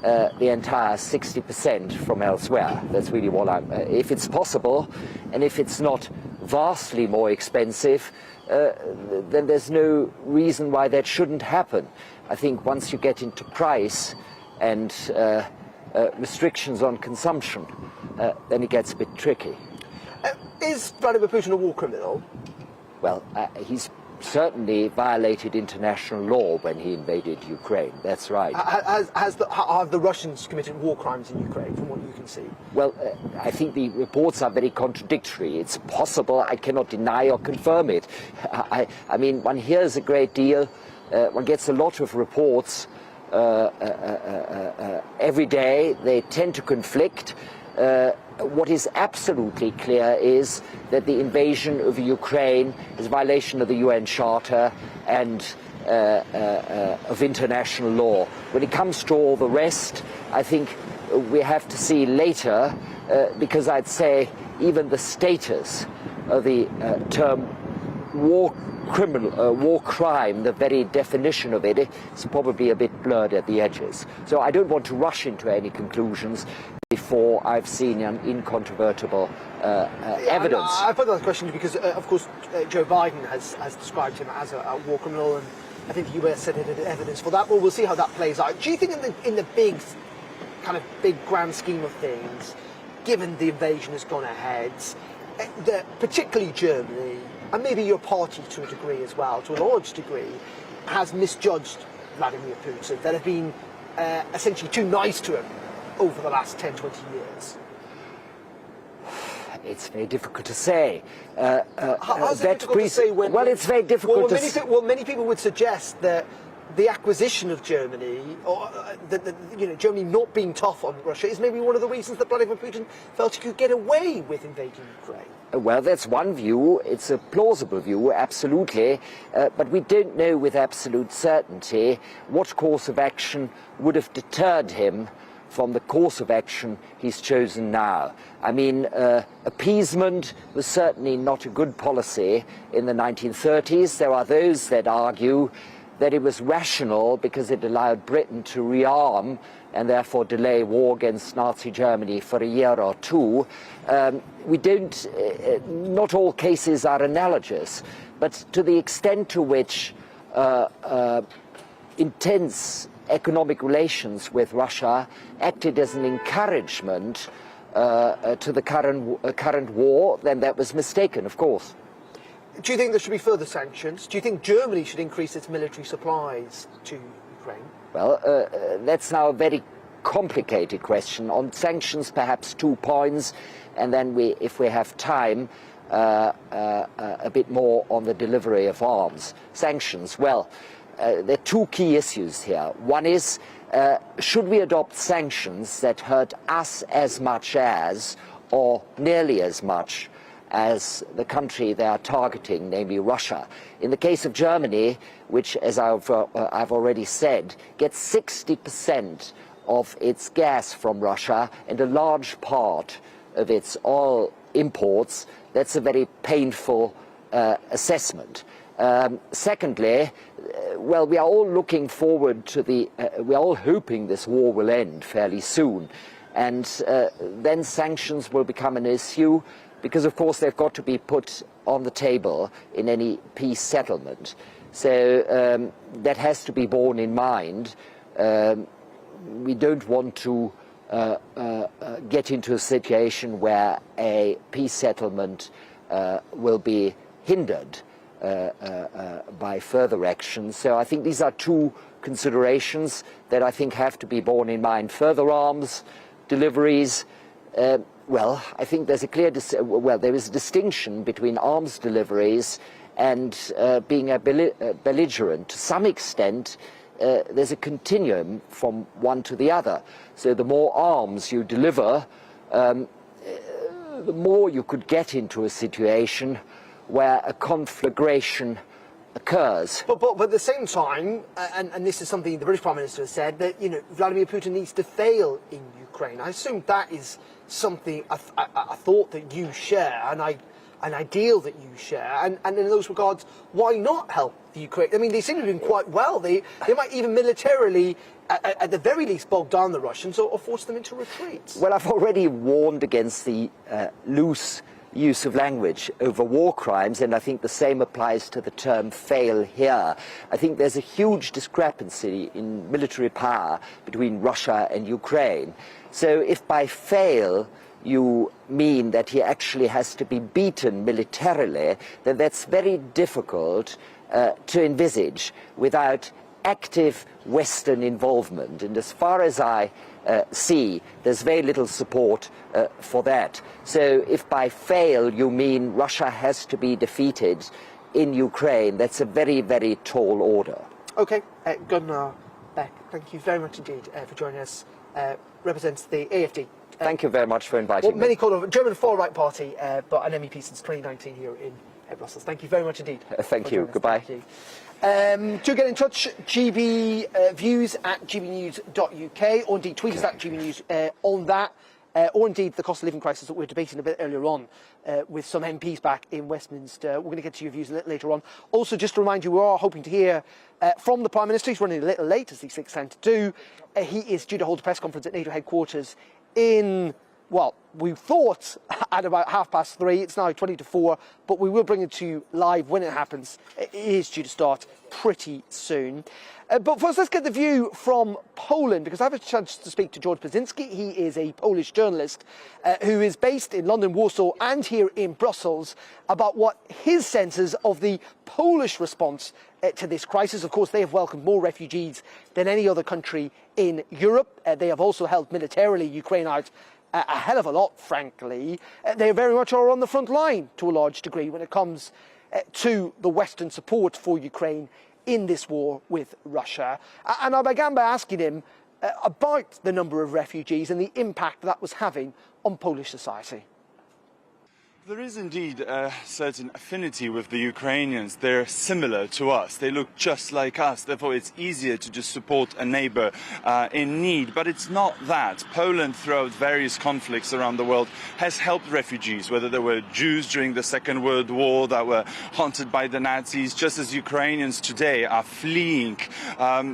the entire 60% from elsewhere. That's really what if it's possible, and if it's not vastly more expensive, then there's no reason why that shouldn't happen. I think once you get into price and restrictions on consumption, then it gets a bit tricky. Is Vladimir Putin a war criminal? Well, he's certainly violated international law when he invaded Ukraine. That's right. Have the Russians committed war crimes in Ukraine, from what you can see? Well, I think the reports are very contradictory. It's possible. I cannot deny or confirm it. I mean, one hears a great deal. One gets a lot of reports every day. They tend to conflict. What is absolutely clear is that the invasion of Ukraine is a violation of the UN Charter and of international law. When it comes to all the rest, I think we have to see later, because I'd say even the status of the term war crime, the very definition of it, is probably a bit blurred at the edges. So I don't want to rush into any conclusions before I've seen an incontrovertible evidence. I put that question because, of course, Joe Biden has described him as a war criminal, and I think the US said it had evidence for that. Well, we'll see how that plays out. Do you think in the big grand scheme of things, given the invasion has gone ahead, that particularly Germany, and maybe your party to a degree as well, to a large degree, has misjudged Vladimir Putin, that have been essentially too nice to him over the last 10, 20 years? It's very difficult to say. How's it difficult to say when... Well, it's very difficult to say. Well, many people would suggest that the acquisition of Germany, or Germany not being tough on Russia, is maybe one of the reasons that Vladimir Putin felt he could get away with invading Ukraine. Well, that's one view. It's a plausible view, absolutely. But we don't know with absolute certainty what course of action would have deterred him from the course of action he's chosen now. I mean, appeasement was certainly not a good policy in the 1930s. There are those that argue that it was rational because it allowed Britain to rearm and therefore delay war against Nazi Germany for a year or two. Not all cases are analogous, but to the extent to which intense economic relations with Russia acted as an encouragement to the current war, then that was mistaken, of course. Do you think there should be further sanctions? Do you think Germany should increase its military supplies to Ukraine? Well, that's now a very complicated question. On sanctions, perhaps 2 points, and then if we have time, a bit more on the delivery of arms. Sanctions, well, there are 2 key issues here. One is, should we adopt sanctions that hurt us as much as, or nearly as much, as the country they are targeting, namely Russia? In the case of Germany, which, as I've already said, gets 60% of its gas from Russia and a large part of its oil imports, that's a very painful assessment. Secondly, well, we are all looking forward to we are all hoping this war will end fairly soon, and then sanctions will become an issue, because of course they've got to be put on the table in any peace settlement. So that has to be borne in mind. We don't want to get into a situation where a peace settlement will be hindered by further action. So I think these are 2 considerations that I think have to be borne in mind. Further arms deliveries, well, I think there's a clear there is a distinction between arms deliveries and being a belligerent. To some extent, there's a continuum from one to the other. So the more arms you deliver, the more you could get into a situation where a conflagration occurs. But at the same time, and this is something the British Prime Minister has said, that Vladimir Putin needs to fail in Ukraine. I assume that is something, a thought that you share, and an ideal that you share. And in those regards, why not help the Ukraine? I mean, they seem to be doing quite well. They might even militarily, at the very least, bog down the Russians or force them into retreat. Well, I've already warned against the loose use of language over war crimes, and I think the same applies to the term fail here. I think there's a huge discrepancy in military power between Russia and Ukraine. So if by fail you mean that he actually has to be beaten militarily, then that's very difficult to envisage without active Western involvement. And as far as I see, there's very little support for that. So if by fail you mean Russia has to be defeated in Ukraine, that's a very, very tall order. Okay, Gunnar Beck, thank you very much indeed for joining us. Represents the AfD. Thank you very much for inviting me. Many call it a German far-right party, but an MEP since 2019 here in Brussels. Thank you very much indeed. Thank you. Goodbye. Thank you. To get in touch, GBViews at gbnews.uk, or indeed tweet us at GBNews on that, or indeed the cost of living crisis that we were debating a bit earlier on with some MPs back in Westminster. We're going to get to your views a little later on. Also, just to remind you, we are hoping to hear from the Prime Minister. He's running a little late, as these things tend to do. He is due to hold a press conference at NATO headquarters in, well, we thought at about 3:30. It's now 20 to 4, but we will bring it to you live when it happens. It is due to start pretty soon. But first, let's get the view from Poland, because I have a chance to speak to George Brzezinski. He is a Polish journalist who is based in London, Warsaw, and here in Brussels, about what his sense is of the Polish response to this crisis. Of course, they have welcomed more refugees than any other country in Europe. They have also helped militarily Ukraine out a hell of a lot, frankly. They very much are on the front line to a large degree when it comes to the Western support for Ukraine in this war with Russia. And I began by asking him about the number of refugees and the impact that was having on Polish society. There is indeed a certain affinity with the Ukrainians. They're similar to us. They look just like us. Therefore, it's easier to just support a neighbor in need. But it's not that. Poland, throughout various conflicts around the world, has helped refugees, whether they were Jews during the Second World War that were haunted by the Nazis, just as Ukrainians today are fleeing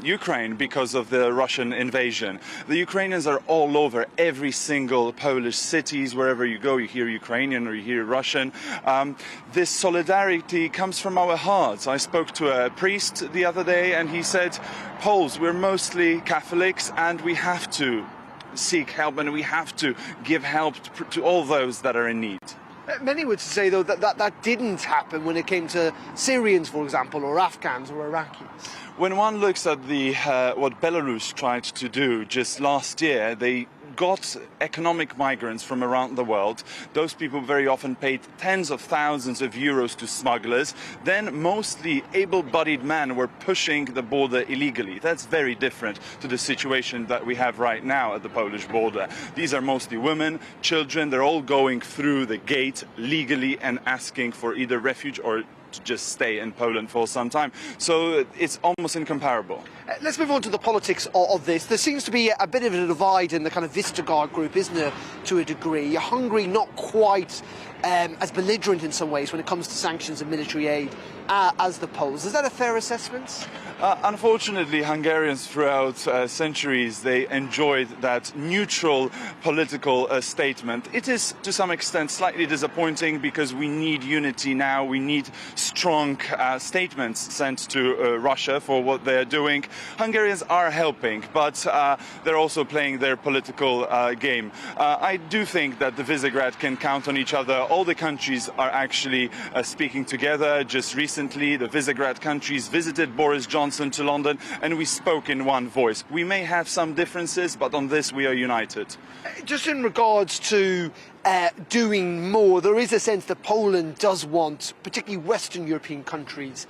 Ukraine because of the Russian invasion. The Ukrainians are all over every single Polish cities. Wherever you go, you hear Ukrainian or you hear Russian. This solidarity comes from our hearts. I spoke to a priest the other day and he said, Poles, we're mostly Catholics and we have to seek help and we have to give help to all those that are in need. Many would say, though, that didn't happen when it came to Syrians, for example, or Afghans or Iraqis. When one looks at what Belarus tried to do just last year, they got economic migrants from around the world. Those people very often paid tens of thousands of euros to smugglers. Then mostly able-bodied men were pushing the border illegally. That's very different to the situation that we have right now at the Polish border. These are mostly women, children. They're all going through the gate legally and asking for either refuge or to just stay in Poland for some time. So it's almost incomparable. Let's move on to the politics of this. There seems to be a bit of a divide in the kind of Visegrad group, isn't there, to a degree? Hungary not quite as belligerent in some ways when it comes to sanctions and military aid as the Poles. Is that a fair assessment? Unfortunately, Hungarians throughout centuries, they enjoyed that neutral political statement. It is, to some extent, slightly disappointing because we need unity now. We need strong statements sent to Russia for what they're doing. Hungarians are helping, but they're also playing their political game. I do think that the Visegrad can count on each other. All the countries are actually speaking together. Just recently, the Visegrad countries visited Boris Johnson to London, and we spoke in one voice. We may have some differences, but on this we are united. Just in regards to doing more, there is a sense that Poland does want, particularly Western European countries,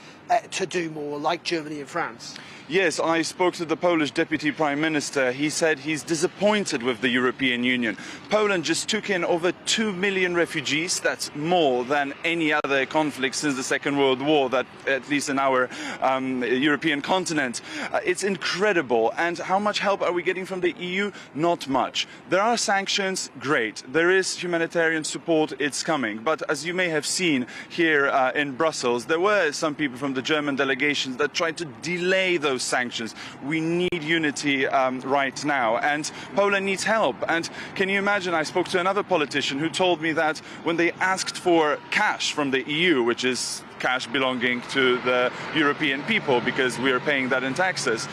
to do more, like Germany and France. Yes, I spoke to the Polish Deputy Prime Minister. He said he's disappointed with the European Union. Poland just took in over 2 million refugees. That's more than any other conflict since the Second World War, that at least in our European continent. It's incredible. And how much help are we getting from the EU? Not much. There are sanctions, great. There is humanitarian support, it's coming. But as you may have seen here in Brussels, there were some people from the German delegations that tried to delay those sanctions. We need unity right now, and Poland needs help. And can you imagine, I spoke to another politician who told me that when they asked for cash from the EU, which is cash belonging to the European people because we are paying that in taxes,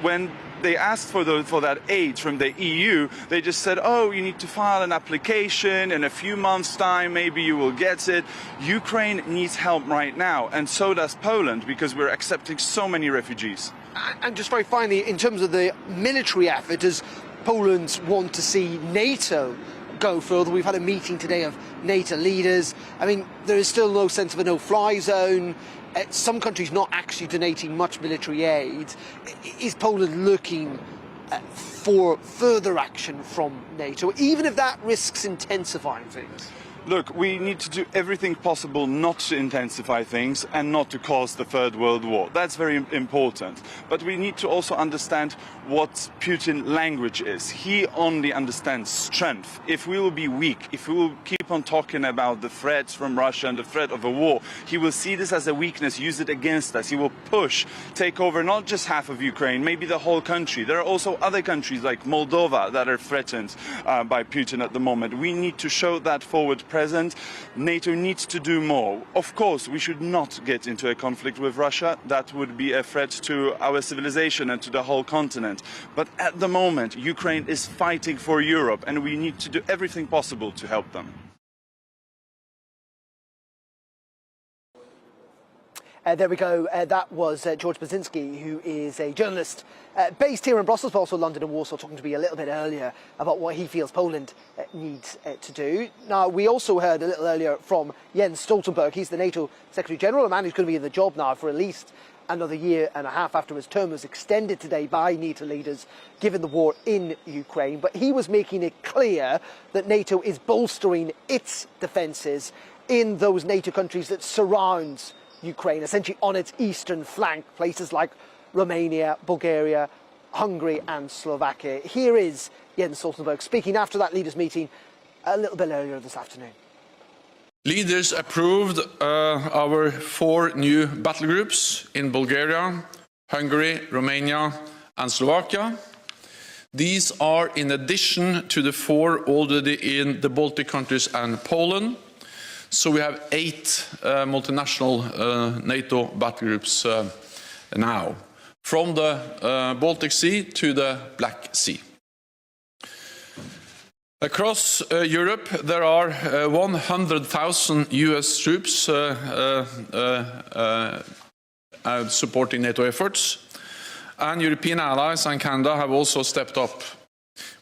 when they asked for that aid from the EU, they just said, oh, you need to file an application in a few months' time, maybe you will get it. Ukraine needs help right now, and so does Poland, because we're accepting so many refugees. And just very finally, in terms of the military effort, does Poland want to see NATO go further? We've had a meeting today of NATO leaders. I mean, there is still no sense of a no-fly zone. Some countries not actually donating much military aid. Is Poland looking for further action from NATO, even if that risks intensifying things? Look, we need to do everything possible not to intensify things and not to cause the Third World War. That's very important. But we need to also understand what Putin's language is. He only understands strength. If we will be weak, if we will keep on talking about the threats from Russia and the threat of a war, he will see this as a weakness, use it against us. He will push, take over not just half of Ukraine, maybe the whole country. There are also other countries like Moldova that are threatened by Putin at the moment. We need to show that forward present. NATO needs to do more. Of course, we should not get into a conflict with Russia. That would be a threat to our civilization and to the whole continent. But at the moment, Ukraine is fighting for Europe, and we need to do everything possible to help them. There we go. That was George Basinski, who is a journalist based here in Brussels, but also London and Warsaw, talking to me a little bit earlier about what he feels Poland needs to do. Now, we also heard a little earlier from Jens Stoltenberg. He's the NATO Secretary General, a man who's going to be in the job now for at least another year and a half after his term was extended today by NATO leaders, given the war in Ukraine. But he was making it clear that NATO is bolstering its defences in those NATO countries that surround Ukraine, essentially on its eastern flank, places like Romania, Bulgaria, Hungary and Slovakia. Here is Jens Stoltenberg speaking after that leaders' meeting a little bit earlier this afternoon. Leaders approved our 4 new battle groups in Bulgaria, Hungary, Romania and Slovakia. These are in addition to the 4 already in the Baltic countries and Poland. So we have 8 multinational NATO battle groups now, from the Baltic Sea to the Black Sea. Across Europe, there are 100,000 US troops supporting NATO efforts, and European allies and Canada have also stepped up.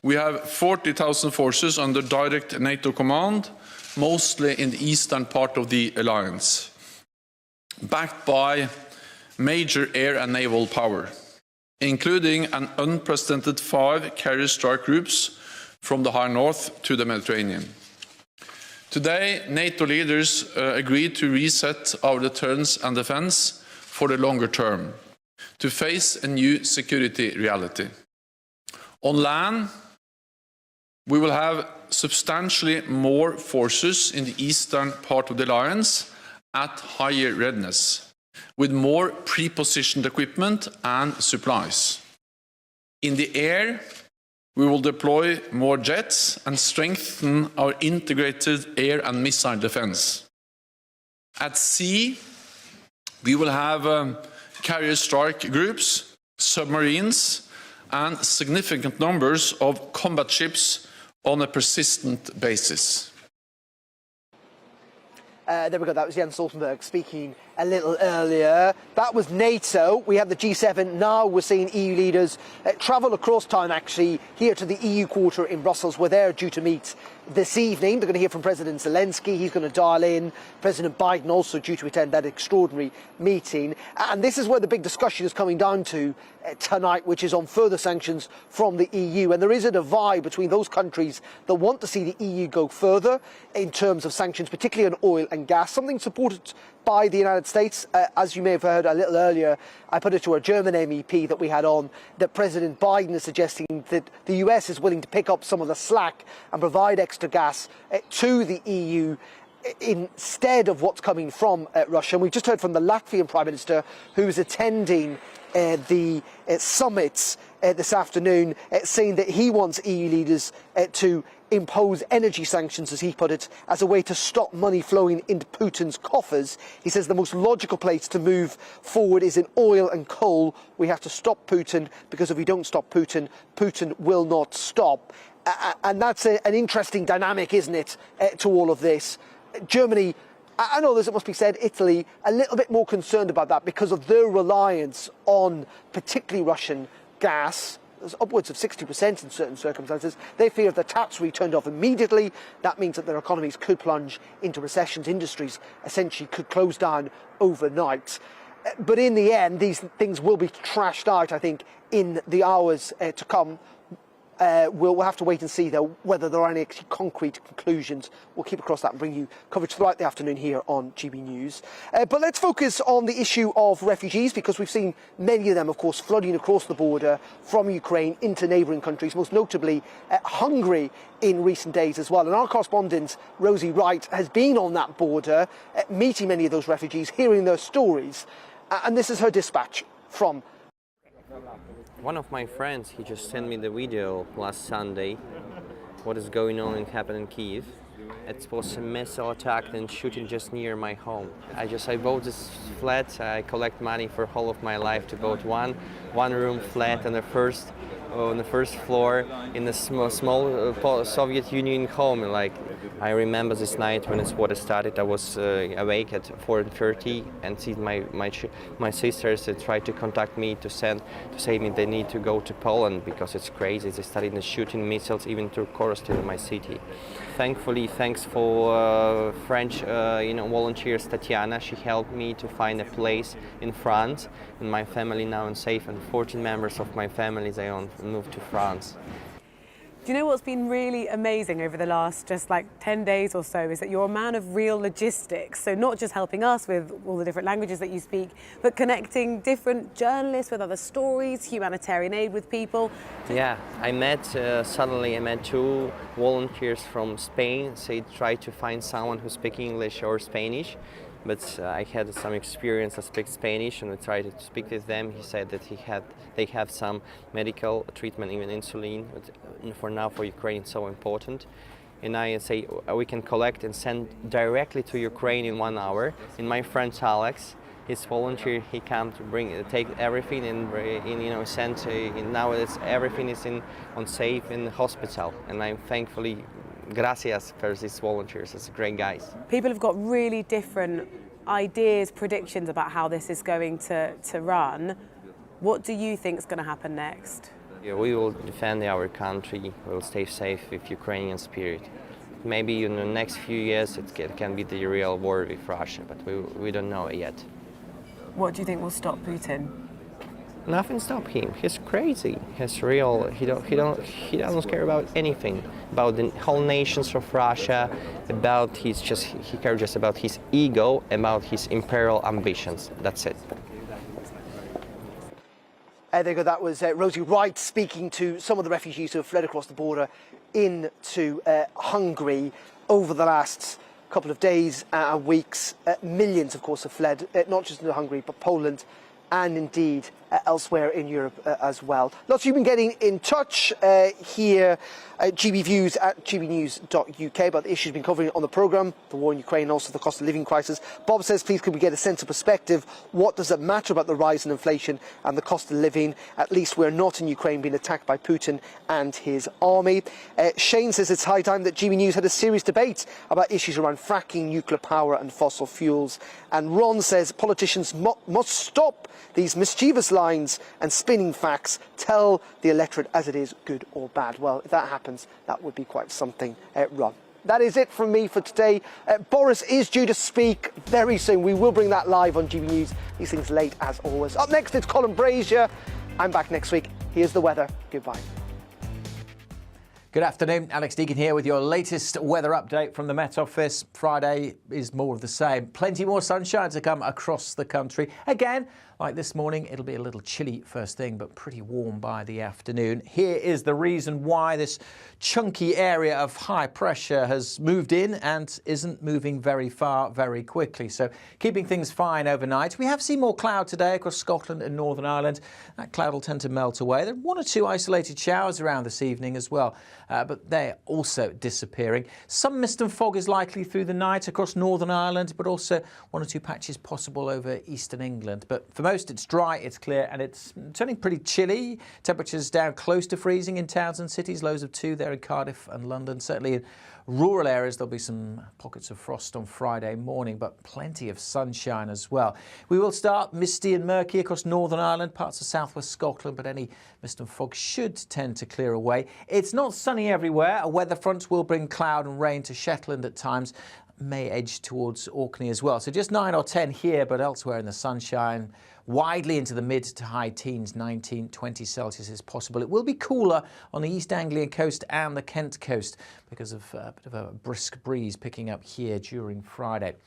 We have 40,000 forces under direct NATO command, mostly in the eastern part of the alliance, backed by major air and naval power, including an unprecedented 5 carrier strike groups from the high north to the Mediterranean. Today, NATO leaders agreed to reset our deterrence and defence for the longer term, to face a new security reality. On land, we will have substantially more forces in the eastern part of the alliance at higher readiness, with more pre-positioned equipment and supplies. In the air, we will deploy more jets and strengthen our integrated air and missile defense. At sea, we will have carrier strike groups, submarines, and significant numbers of combat ships on a persistent basis. There we go, that was Jens Stoltenberg speaking a little earlier. That was NATO. We have the G7. Now we're seeing EU leaders travel across town, actually, here to the EU quarter in Brussels, where they're due to meet this evening. They're going to hear from President Zelensky. He's going to dial in. President Biden also due to attend that extraordinary meeting. And this is where the big discussion is coming down to tonight, which is on further sanctions from the EU. And there is a divide between those countries that want to see the EU go further in terms of sanctions, particularly on oil and gas, something supported by the United States. As you may have heard a little earlier, I put it to a German MEP that we had on, that President Biden is suggesting that the US is willing to pick up some of the slack and provide extra gas to the EU instead of what's coming from Russia. And we just heard from the Latvian Prime Minister, who is attending the summits this afternoon, saying that he wants EU leaders to impose energy sanctions, as he put it, as a way to stop money flowing into Putin's coffers. He says the most logical place to move forward is in oil and coal. We have to stop Putin, because if we don't stop Putin, Putin will not stop. And that's an interesting dynamic, isn't it, to all of this. Germany, I know this, it must be said, Italy, a little bit more concerned about that because of their reliance on particularly Russian gas. There's upwards of 60% in certain circumstances. They fear if the taps were turned off immediately, that means that their economies could plunge into recessions. Industries essentially could close down overnight. But in the end, these things will be trashed out, I think, in the hours to come. We'll have to wait and see, though, whether there are any concrete conclusions. We'll keep across that and bring you coverage throughout the afternoon here on GB News. But let's focus on the issue of refugees, because we've seen many of them, of course, flooding across the border from Ukraine into neighbouring countries, most notably Hungary in recent days as well. And our correspondent, Rosie Wright, has been on that border, meeting many of those refugees, hearing their stories. And this is her dispatch from one of my friends, he just sent me the video last Sunday, what is going on and happened in Kyiv. It was a missile attack and shooting just near my home. I bought this flat. I collect money for whole of my life to build one room flat on the first floor in a small Soviet Union home. Like, I remember this night when this war started, I was awake at 4:30 and see my sisters tried to contact me to say me they need to go to Poland because it's crazy. They started shooting missiles even to Korosty in my city. Thankfully, thanks for French volunteers, Tatiana. She helped me to find a place in France, and my family now is safe. And 14 members of my family they moved to France. Do you know what's been really amazing over the last just like 10 days or so is that you're a man of real logistics. So not just helping us with all the different languages that you speak, but connecting different journalists with other stories, humanitarian aid with people. Yeah, suddenly I met 2 volunteers from Spain. They tried to find someone who speaks English or Spanish. But I had some experience. I speak Spanish, and we tried to speak with them. He said that they have some medical treatment, even insulin. But for now, for Ukraine, it's so important. And I say we can collect and send directly to Ukraine in 1 hour. And my friend Alex, He's volunteer. He can't take everything and send. Now everything is on safe in the hospital, and I'm thankfully gracias for these volunteers. It's great guys. People have got really different ideas, predictions about how this is going to run. What do you think is going to happen next? Yeah, we will defend our country. We will stay safe with Ukrainian spirit. Maybe in the next few years it can be the real war with Russia, but we don't know it yet. What do you think will stop Putin? Nothing stop him. He's crazy. He's real. He doesn't care about anything, about the whole nations of Russia. He cares just about his ego, about his imperial ambitions. That's it. There you go. That was Rosie Wright speaking to some of the refugees who have fled across the border into Hungary over the last couple of days and weeks. Millions, of course, have fled, not just into Hungary, but Poland and indeed elsewhere in Europe as well. Lots of you have been getting in touch here at GBViews at gbnews.uk about the issues been covering on the programme, the war in Ukraine and also the cost of living crisis. Bob says, please could we get a sense of perspective? What does it matter about the rise in inflation and the cost of living? At least we're not in Ukraine being attacked by Putin and his army. Shane says it's high time that GB News had a serious debate about issues around fracking, nuclear power and fossil fuels. And Ron says politicians must stop these mischievous lines and spinning facts. Tell the electorate as it is, good or bad. Well, if that happens, that would be quite something, Ron. That is it from me for today. Boris is due to speak very soon. We will bring that live on GB News. These things late as always. Up next, it's Colin Brazier. I'm back next week. Here's the weather. Goodbye. Good afternoon, Alex Deacon here with your latest weather update from the Met Office. Friday is more of the same. Plenty more sunshine to come across the country. Again, like this morning, it'll be a little chilly first thing, but pretty warm by the afternoon. Here is the reason why this chunky area of high pressure has moved in and isn't moving very far very quickly. So keeping things fine overnight. We have seen more cloud today across Scotland and Northern Ireland. That cloud will tend to melt away. There are one or two isolated showers around this evening as well, but they're also disappearing. Some mist and fog is likely through the night across Northern Ireland, but also one or two patches possible over eastern England. But for most, it's dry, it's clear, and it's turning pretty chilly. Temperatures down close to freezing in towns and cities, lows of 2 there in Cardiff and London. Certainly in rural areas, there'll be some pockets of frost on Friday morning, but plenty of sunshine as well. We will start misty and murky across Northern Ireland, parts of southwest Scotland, but any mist and fog should tend to clear away. It's not sunny everywhere. A weather front will bring cloud and rain to Shetland at times. May edge towards Orkney as well. So just 9 or 10 here, but elsewhere in the sunshine, widely into the mid to high teens, 19, 20 Celsius is possible. It will be cooler on the East Anglian coast and the Kent coast because of a bit of a brisk breeze picking up here during Friday.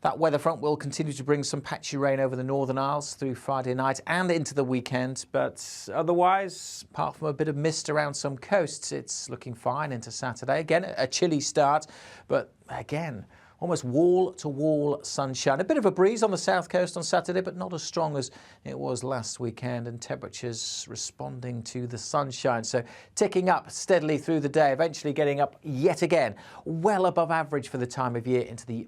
That weather front will continue to bring some patchy rain over the Northern Isles through Friday night and into the weekend, but otherwise, apart from a bit of mist around some coasts, it's looking fine into Saturday. Again, a chilly start, but again, almost wall-to-wall sunshine. A bit of a breeze on the south coast on Saturday, but not as strong as it was last weekend, and temperatures responding to the sunshine. So ticking up steadily through the day, eventually getting up yet again, well above average for the time of year into the